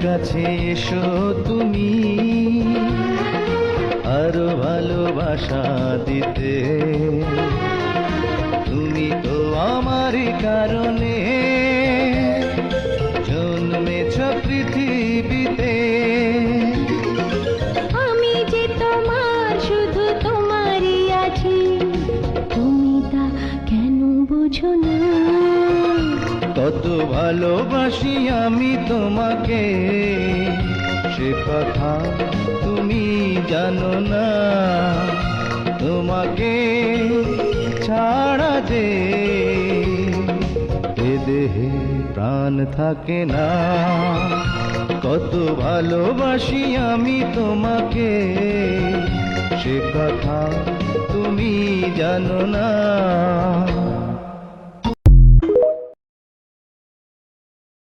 কাছে এসো তুমি, আরো ভালোবাসা দিতে। তুমি তো আমার কারণে জন্মেছ পৃথিবীতে। আমি যে তোমার, শুধু তোমারই আছি, তুমি তা কেন বুঝো না? কত ভালোবাসি আমি তোমাকে, সে কথা তুমি জানো না। তোমাকে ছাড়া যে এ দেহে প্রাণ থাকে না। কত ভালোবাসি আমি তোমাকে, সে কথা তুমি জানো না।